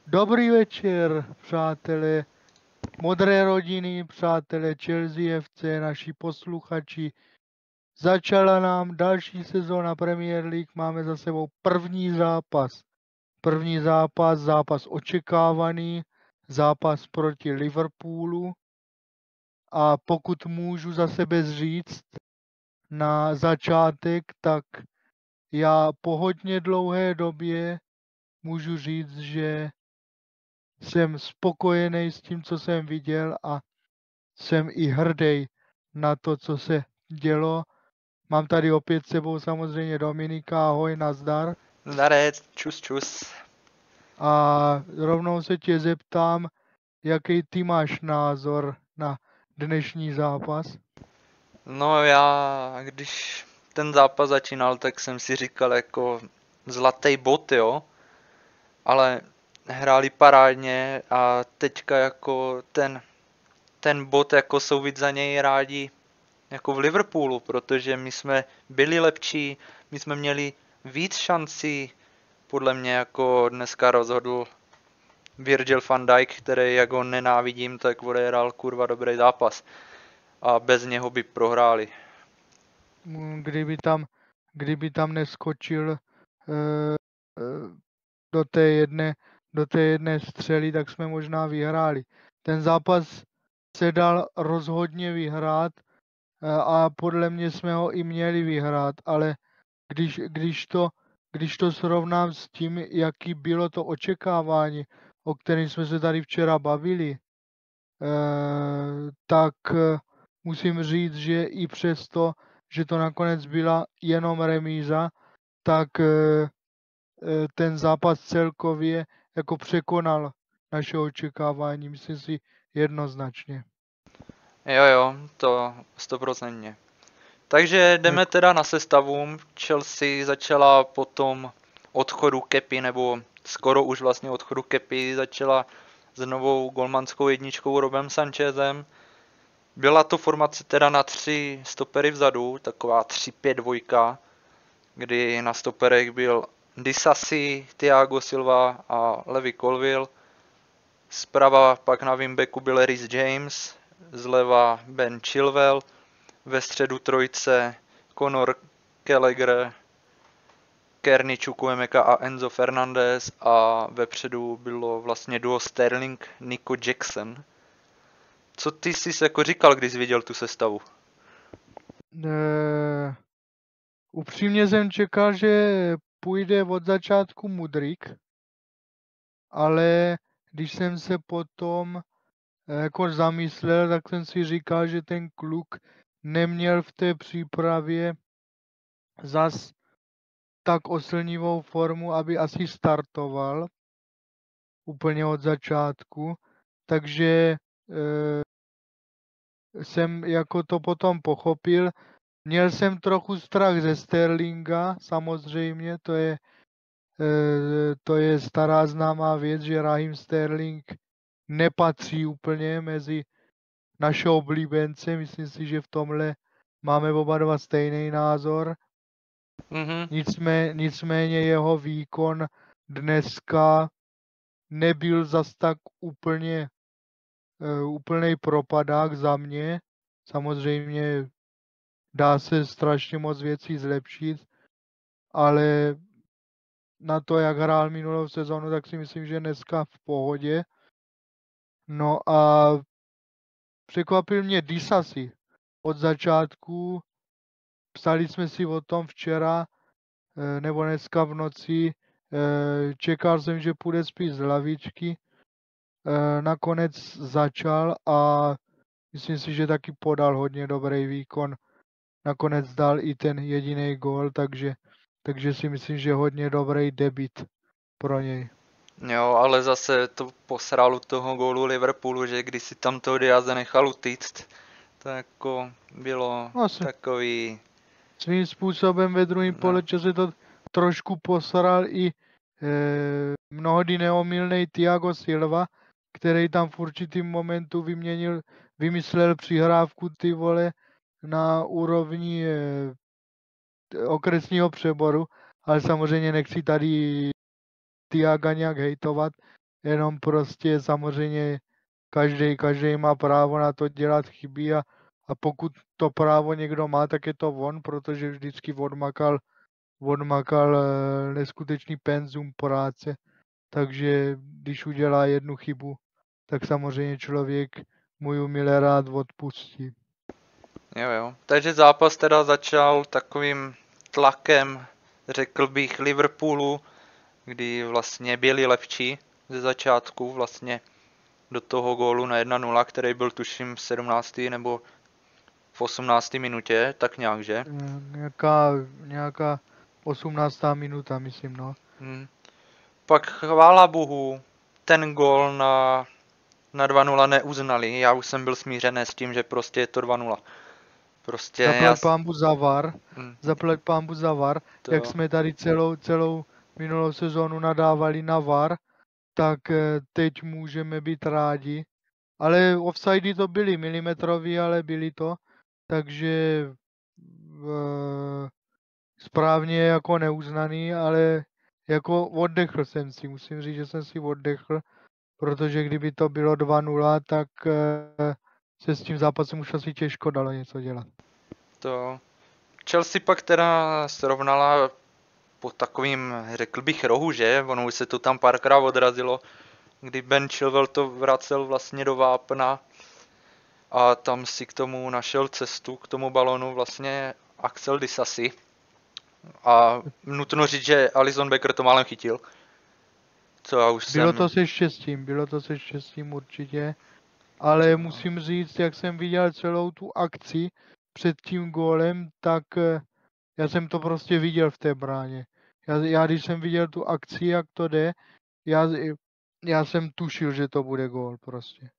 Dobrý večer, přátelé Modré rodiny, přátelé Chelsea FC, naši posluchači. Začala nám další sezóna Premier League, máme za sebou první zápas. Zápas očekávaný, zápas proti Liverpoolu. A pokud můžu za sebe říct na začátek, tak já po hodně dlouhé době můžu říct, že jsem spokojený s tím, co jsem viděl a jsem i hrdý na to, co se dělo. Mám tady opět s sebou samozřejmě Dominika, ahoj, nazdar. Zdarec, čus čus. A rovnou se tě zeptám, jaký ty máš názor na dnešní zápas? No já, když ten zápas začínal, tak jsem si říkal jako zlatý bod, jo. Ale hráli parádně a teďka jako ten bod jako jsou víc za něj rádi jako v Liverpoolu, protože my jsme byli lepší, my jsme měli víc šancí, podle mě jako dneska rozhodl Virgil van Dijk, který jak ho nenávidím, tak odehrál kurva dobrý zápas a bez něho by prohráli. Kdyby tam neskočil do té jedné střely, tak jsme možná vyhráli. Ten zápas se dal rozhodně vyhrát a podle mě jsme ho i měli vyhrát, ale když to srovnám s tím, jaký bylo to očekávání, o kterém jsme se tady včera bavili, tak musím říct, že i přesto, že to nakonec byla jenom remíza, tak ten zápas celkově jako překonal naše očekávání, myslím si jednoznačně. Jo, to 100%. Takže jdeme teda na sestavu. Chelsea začala po tom odchodu Kepi, nebo skoro už vlastně odchodu Kepi, začala s novou golmanskou jedničkou Robem Sanchezem. Byla to formace teda na 3 stopery vzadu, taková 3-5-2, kdy na stoperech byl Disasi, Thiago Silva a Levi Colwill. Zprava pak na wingbacku byl Reece James, zleva Ben Chilwell, ve středu trojce Conor Gallagher, Kearney Chukwuemeka a Enzo Fernandez a vepředu bylo vlastně duo Sterling Nico Jackson. Co ty jsi jako říkal, když jsi viděl tu sestavu? Upřímně jsem čekal, že půjde od začátku Mudryk, ale když jsem se potom jako zamyslel, tak jsem si říkal, že ten kluk neměl v té přípravě zas tak oslnivou formu, aby asi startoval úplně od začátku, takže jsem jako to potom pochopil. Měl jsem trochu strach ze Sterlinga, samozřejmě, to je stará známá věc, že Raheem Sterling nepatří úplně mezi naše oblíbence. Myslím si, že v tomhle máme oba dva stejný názor. Nicméně jeho výkon dneska nebyl zas tak úplnej propadák za mě. Samozřejmě dá se strašně moc věcí zlepšit, ale na to, jak hrál minulou sezonu, tak si myslím, že dneska v pohodě. No a překvapil mě Disasi od začátku. Psali jsme si o tom včera nebo dneska v noci. Čekal jsem, že půjde spíš z lavičky. Nakonec začal a myslím si, že taky podal hodně dobrý výkon. Nakonec dal i ten jediný gól, takže si myslím, že hodně dobrý debut pro něj. Jo, ale zase to posral u toho gólu Liverpoolu, že když si tam toho Diaze nechal utíct, to jako bylo takový... Svým způsobem ve druhém poločase to trošku posral i mnohdy neomylnej Thiago Silva, který tam v určitým momentu vymyslel přihrávku ty vole na úrovni okresního přeboru, ale samozřejmě nechci tady Thiaga nějak hejtovat. jenom prostě samozřejmě každý má právo na to dělat chyby a pokud to právo někdo má, tak je to on, protože vždycky odmakal neskutečný penzum práce, takže když udělá jednu chybu, tak samozřejmě člověk mu ji milé rád odpustí. Jo. Takže zápas teda začal takovým tlakem, řekl bych, Liverpoolu, kdy vlastně byli lepší ze začátku vlastně do toho gólu na 1-0, který byl tuším v 17. nebo v 18. minutě, tak nějak, že? Nějaká 18. minuta, myslím, no. Pak chvála bohu, ten gól na 2-0 neuznali. Já už jsem byl smířený s tím, že prostě je to 2-0. Prostě zaplať pánbu za VAR, jak jsme tady celou minulou sezónu nadávali na VAR, tak teď můžeme být rádi. Ale offsidy to byly milimetrový, ale byly to, takže správně jako neuznaný, ale jako oddechl jsem si, musím říct, že jsem si oddechl, protože kdyby to bylo 2-0, tak se s tím zápasem už asi těžko dalo něco dělat. To Chelsea pak teda srovnala po takovým, řekl bych, rohu, že? Ono už se to tam párkrát odrazilo, kdy Ben Chilwell to vracel vlastně do vápna a tam si k tomu našel cestu, k tomu balonu vlastně Axel Disasi. A nutno říct, že Alisson Becker to málem chytil. Bylo to se štěstím určitě, ale musím říct, jak jsem viděl celou tu akci před tím gólem, tak já jsem to prostě viděl v té bráně. Já když jsem viděl tu akci, jak to jde, já jsem tušil, že to bude gól prostě.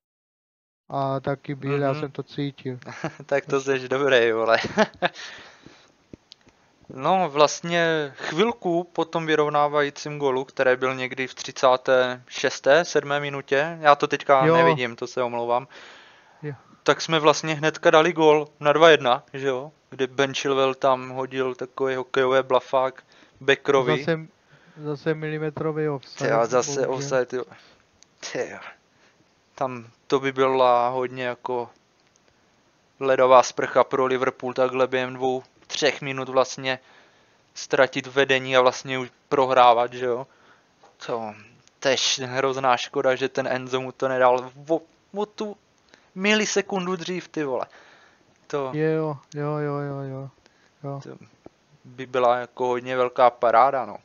A taky byl, já jsem to cítil. Tak to seš dobrý, vole. No vlastně chvilku po tom vyrovnávajícím golu, který byl někdy v 36. 7. minutě, já to teďka nevidím, to se omlouvám, tak jsme vlastně hnedka dali gól na 2-1, že jo? Kdy Ben Chilwell tam hodil takový hokejový blafák Beckerovi. Zase milimetrový offside. Zase offside, jo. Tam to by byla hodně jako ledová sprcha pro Liverpool, takhle během 2-3 minut vlastně ztratit vedení a vlastně už prohrávat, že jo. To tež hrozná škoda, že ten Enzo mu to nedal o tu milisekundu dřív, ty vole. To Jo. To by byla jako hodně velká paráda, no.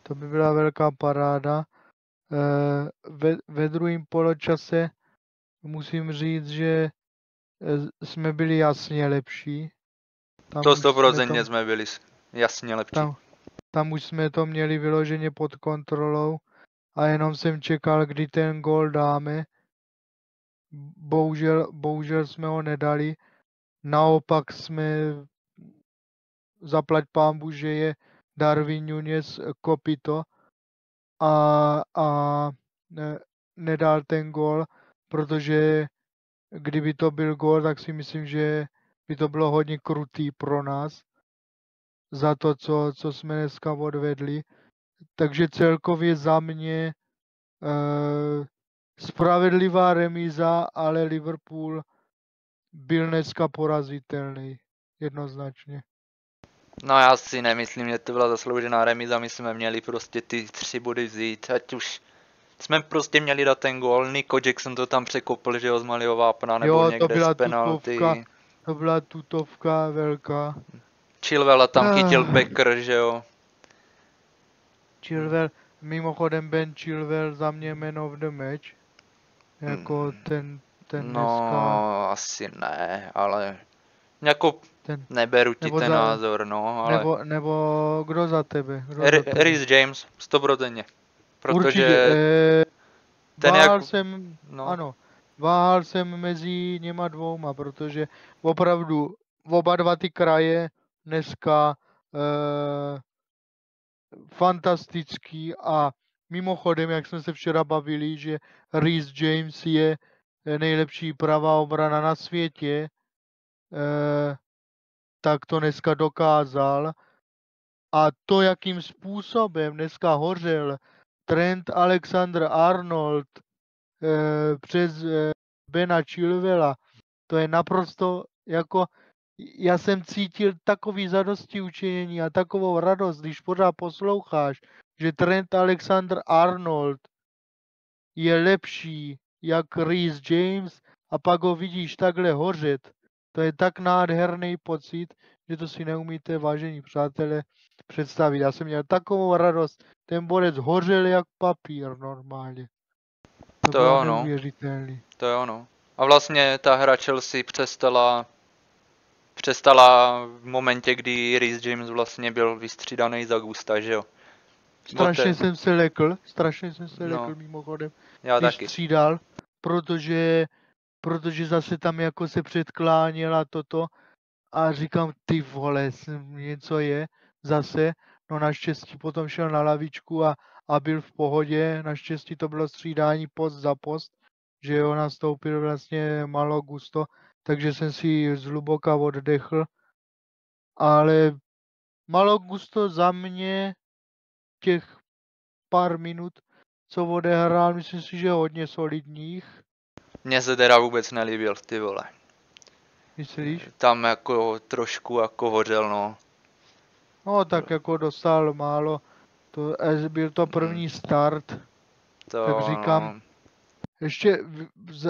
To by byla velká paráda. Ve druhém poločase musím říct, že jsme byli jasně lepší. To 100% jsme byli jasně lepší. Tam už jsme to měli vyloženě pod kontrolou a jenom jsem čekal, kdy ten gól dáme. Bohužel jsme ho nedali. Naopak jsme zaplať pánbu, že je Darwin Núñez kopito a nedal ten gól, protože kdyby to byl gól, tak si myslím, že by to bylo hodně krutý pro nás za to, co jsme dneska odvedli. Takže celkově za mě spravedlivá remíza, ale Liverpool byl dneska porazitelný, jednoznačně. No já si nemyslím, že to byla zasloužená remíza, my jsme měli prostě ty 3 body vzít, ať už jsme prostě měli dát ten gól, Nico Jackson to tam překopl, že jo, z malého vápna, nebo někde z penalty. To byla tutovka velká. Chilwell tam chytil Becker, že jo. Chilwell, mimochodem Ben Chilwell za mě man of the match. Jako ten no, asi ne, ale jako neberu ti ten názor, no, ale... Nebo kdo za tebe? Reece James, 100%. Protože určitě, ten váhal jsem mezi něma dvouma, protože opravdu oba dva ty kraje dneska fantastický a mimochodem, jak jsme se včera bavili, že Reece James je nejlepší pravá obrana na světě, tak to dneska dokázal. A to, jakým způsobem dneska hořel Trent Alexander-Arnold přes Bena Chilwella, to je naprosto jako, já jsem cítil takový zadostiučinění a takovou radost, když pořád posloucháš, že Trent Alexander-Arnold je lepší jak Reece James a pak ho vidíš takhle hořet. To je tak nádherný pocit, že to si neumíte, vážení přátelé, představit. Já jsem měl takovou radost, ten borec hořel jak papír normálně. To To bylo jo, no. neuvěřitelný. To jo, no. A vlastně ta hra Chelsea přestala v momentě, kdy Reece James vlastně byl vystřídaný za Gusta, že jo? Strašně jsem se lekl No. mimochodem, Já když taky. střídal, protože zase tam jako se předkláněl a toto a říkám, ty vole, něco je zase, no naštěstí potom šel na lavičku a byl v pohodě, naštěstí to bylo střídání post za post, že jo, nastoupil vlastně Malo Gusto, takže jsem si zhluboka oddechl, ale Malo Gusto za mě těch pár minut, co odehrál, myslím si, že hodně solidních. Mně se teda vůbec nelíbil, ty vole. Myslíš? Tam jako trošku jako hořel, no. No tak jako dostal málo, to, byl to první start, To, tak říkám, no. ještě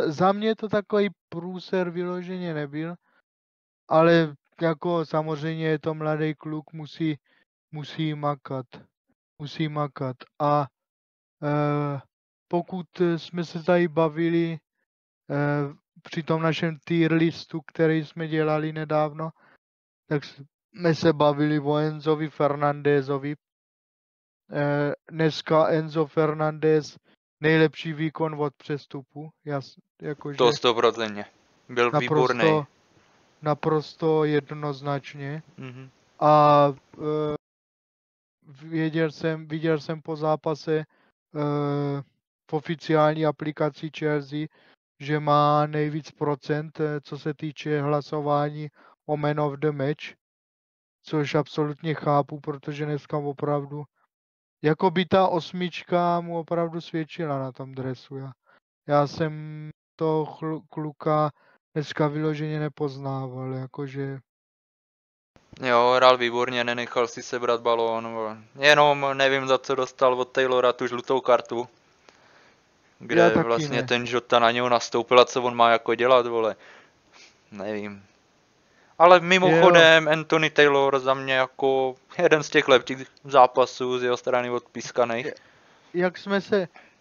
za mě to takový průser vyloženě nebyl, ale jako samozřejmě je to mladý kluk, musí makat. A pokud jsme se tady bavili při tom našem tier listu, který jsme dělali nedávno, tak jsme se bavili o Enzovi Fernandezovi. Dneska Enzo Fernandez nejlepší výkon od přestupu. Jakože To 100%. Byl výborný. Naprosto jednoznačně. Mhm. A viděl jsem po zápase v oficiální aplikaci Chelsea, že má nejvíc procent, co se týče hlasování o Man of the Match, což absolutně chápu, protože dneska opravdu, jako by ta 8 mu opravdu svědčila na tom dresu. Já jsem toho kluka dneska vyloženě nepoznával, jakože... Jo, hrál výborně, nenechal si sebrat balón, vole. Jenom nevím, za co dostal od Taylora tu žlutou kartu. Kde vlastně ten Jota na něho nastoupil a co on má jako dělat, vole. Nevím. Ale mimochodem Anthony Taylor za mě jako jeden z těch lepších zápasů z jeho strany odpískaných.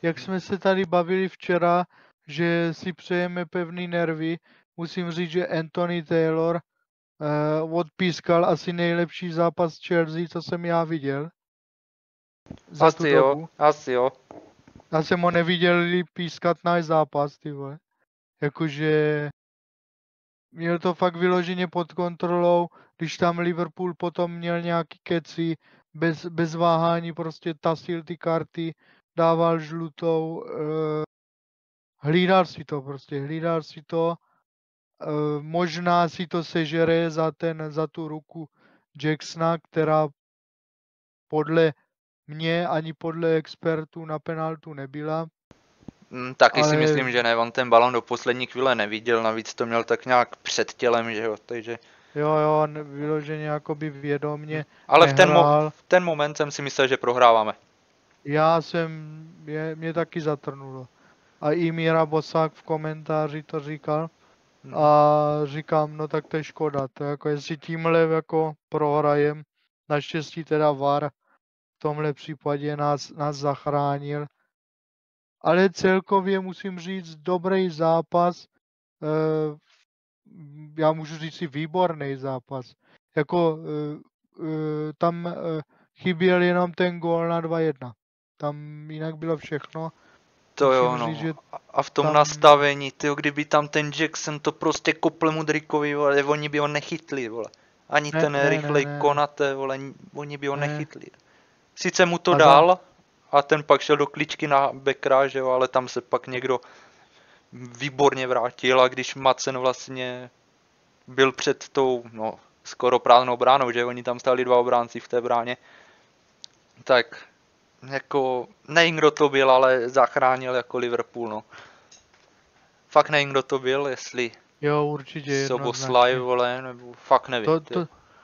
Jak jsme se tady bavili včera, že si přejeme pevný nervy, musím říct, že Anthony Taylor odpískal asi nejlepší zápas Chelsea, co jsem já viděl. Za tu dobu. Asi jo. Já jsem ho neviděl pískat náš zápas, ty vole. Jakože měl to fakt vyloženě pod kontrolou, když tam Liverpool potom měl nějaký keci, bez váhání prostě tasil ty karty, dával žlutou, hlídal si to, možná si to sežere za tu ruku Jacksona, která podle mě ani podle expertů na penaltu nebyla. Taky si myslím, že ne, on ten balon do poslední chvíle neviděl, navíc to měl tak nějak před tělem, že jo, takže... Jo, vyloženě jakoby vědomně. Ale v ten moment jsem si myslel, že prohráváme. Mě taky zatrnulo. A i Míra Bosák v komentáři to říkal. A říkám, no tak to je škoda, to jako jestli tímhle jako prohrajem, naštěstí teda VAR v tomhle případě nás zachránil. Ale celkově musím říct, dobrý zápas, já můžu říct si výborný zápas. Jako tam chyběl jenom ten gól na 2-1. Tam jinak bylo všechno. To jo, no. A v tom nastavení, tyjo, kdyby tam ten Jackson to prostě kopl Mudrykovi, vole, oni by ho nechytli, vole. Ani ten rychlej Konate, vole, oni by ho nechytli. Sice mu to dal a ten pak šel do kličky na Beckera, že jo, ale tam se pak někdo výborně vrátil a když Madsen vlastně byl před tou, no, skoro prázdnou bránou, že oni tam stáli 2 obránci v té bráně, tak jako, nevím kdo to byl, ale zachránil jako Liverpool, no. Fakt nevím kdo to byl, jestli Jo, určitě Soboslaj, jednoznačně. vole, nebo fakt nevím.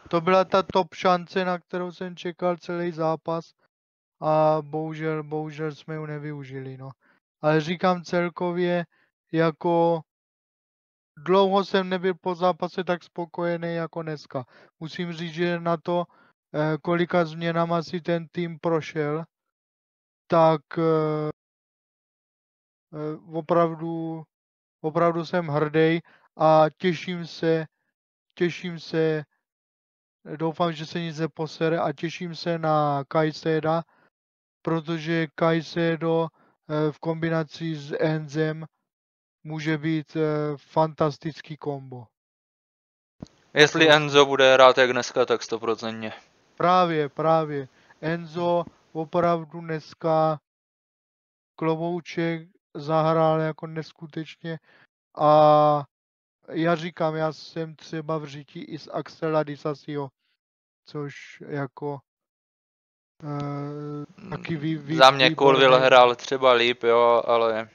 To byla ta top šance, na kterou jsem čekal celý zápas a bohužel jsme ji nevyužili, no. Ale říkám celkově, jako dlouho jsem nebyl po zápase tak spokojený jako dneska. Musím říct, že na to, kolika změnama si ten tým prošel, tak opravdu jsem hrdý a těším se, doufám, že se nic neposere a těším se na Caicedo, protože Caicedo v kombinaci s Enzem může být fantastický kombo. Jestli Naprosto. Enzo bude hrát jak dneska, tak 100%. Právě. Enzo opravdu dneska klobouček zahrál jako neskutečně a já říkám, já jsem třeba v říti i z Axela Disasio, což jako taky Za mě Colville hrál třeba líp, jo, ale...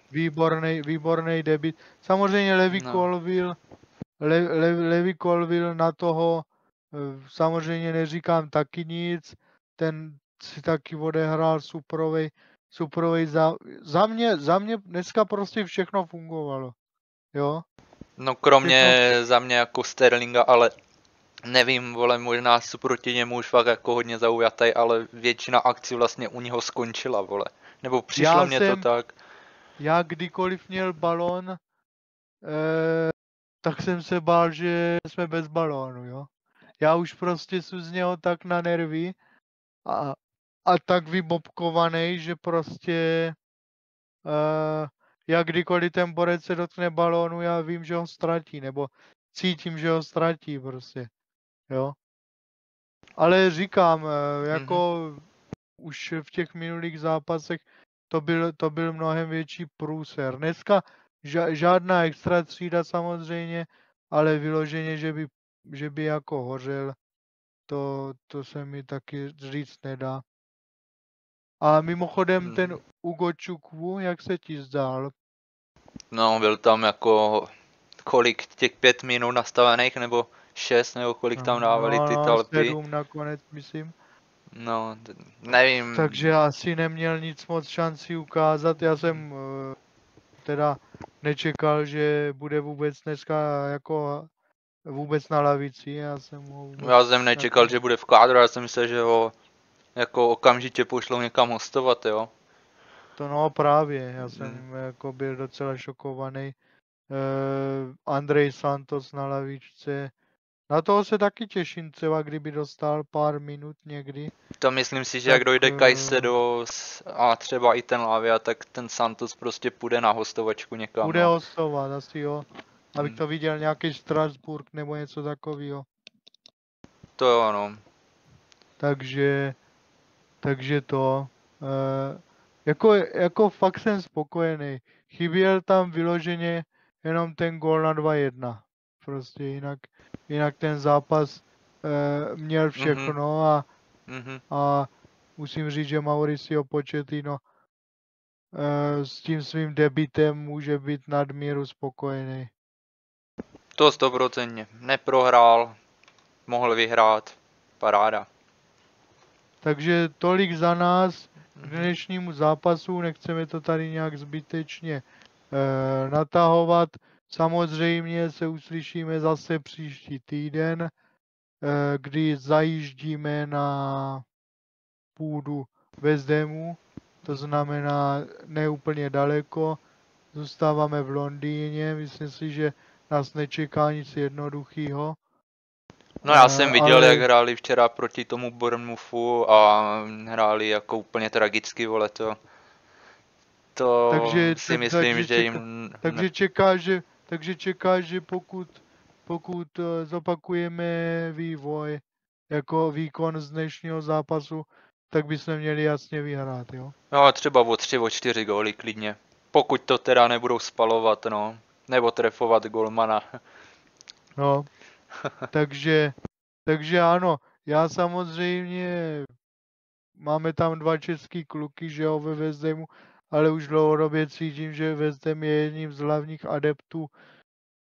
Výborný debut. Samozřejmě Levi No. Colville, Levi Colville na toho samozřejmě neříkám taky nic, ten si taky odehrál superovej za mě dneska prostě všechno fungovalo, jo. No kromě za mě jako Sterlinga, ale nevím, vole, možná jsou proti němu už fakt jako hodně zaujatý, ale většina akcí vlastně u něho skončila, vole. Nebo přišlo mně to tak. Já kdykoliv měl balón, tak jsem se bál, že jsme bez balónu, jo. Já už prostě jsem z něho tak na nervy a tak vybobkovaný, že prostě já kdykoliv ten borec se dotkne balónu, já vím, že ho ztratí, nebo cítím, že ho ztratí prostě, jo. Ale říkám, jako už v těch minulých zápasech to byl mnohem větší průser. Dneska žádná extra třída samozřejmě, ale vyloženě, že by jako hořel, to se mi taky říct nedá. A mimochodem ten Ugo Čukwu, jak se ti zdál? No, byl tam jako kolik těch 5 minut nastavených, nebo 6, nebo kolik tam dávali ty talpy. 7 nakonec, myslím. No, nevím. Takže asi neměl nic moc šancí ukázat. Já jsem teda nečekal, že bude vůbec dneska jako vůbec na lavici. Já jsem nečekal, že bude v kádru, já jsem myslel, že ho jako okamžitě pošlou někam hostovat, jo. To no právě, já jsem jako byl docela šokovaný. Andrej Santos na lavičce. Na toho se taky těším, třeba kdyby dostal pár minut někdy. To myslím si, že jak dojde Caicedo a třeba i ten Lavia, tak ten Santos prostě půjde na hostovačku někam. Bude hostovat, asi jo. Abych to viděl nějaký Strasburg nebo něco takového. To jo, no. Takže to. Jako fakt jsem spokojený. Chyběl tam vyloženě jenom ten gól na 2-1. Prostě jinak ten zápas měl všechno a musím říct, že Mauricio Pochettino s tím svým debutem může být nadmíru spokojený. To 100%. Neprohrál, mohl vyhrát, paráda. Takže tolik za nás k dnešnímu zápasu, nechceme to tady nějak zbytečně natahovat. Samozřejmě se uslyšíme zase příští týden, kdy zajíždíme na půdu West Hamu, to znamená neúplně daleko. Zůstáváme v Londýně, myslím si, že nás nečeká nic jednoduchého. No já jsem viděl, jak hráli včera proti tomu Bournemouthu a hráli jako úplně tragicky, vole, to si myslím, že jim... Takže čekáš, že pokud zopakujeme vývoj, jako výkon z dnešního zápasu, tak bychom měli jasně vyhrát, jo? No třeba o 3, o 4 góly klidně. Pokud to teda nebudou spalovat, no. Nebo trefovat golmana. No, takže ano, já samozřejmě máme tam 2 český kluky, že jo, ve West Hamu, ale už dlouhodobě cítím, že West Ham je jedním z hlavních adeptů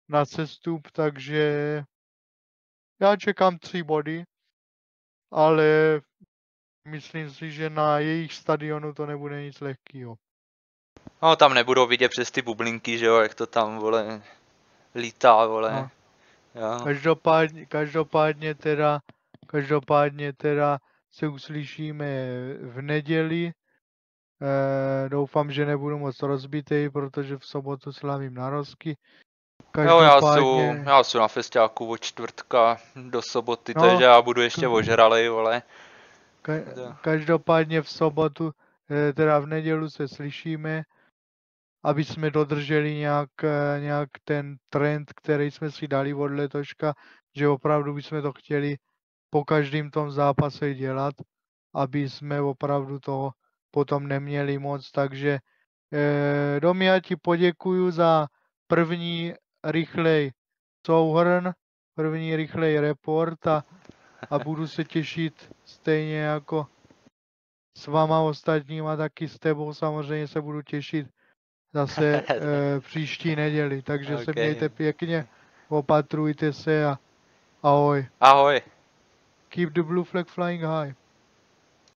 na sestup, takže já čekám 3 body, ale myslím si, že na jejich stadionu to nebude nic lehkýho. No, tam nebudou vidět přes ty bublinky, že jo, jak to tam, vole, lítá, vole. No. Jo. Každopádně teda se uslyšíme v neděli. Doufám, že nebudu moc rozbitej, protože v sobotu slavím narozky. Jo, já jsem na festiáku od čtvrtka do soboty, No, takže já budu ještě ožralej, vole. Každopádně v sobotu, teda v neděli se slyšíme, aby jsme dodrželi nějak ten trend, který jsme si dali od letoška, že opravdu bychom to chtěli po každém tom zápase dělat, aby jsme opravdu toho potom neměli moc. Takže Domi, já ti poděkuju za první rychlej souhrn, první rychlej report a budu se těšit stejně jako s váma ostatníma, taky s tebou samozřejmě se budu těšit zase příští neděli. Takže se mějte pěkně, opatrujte se a ahoj. Ahoj. Keep the blue flag flying high.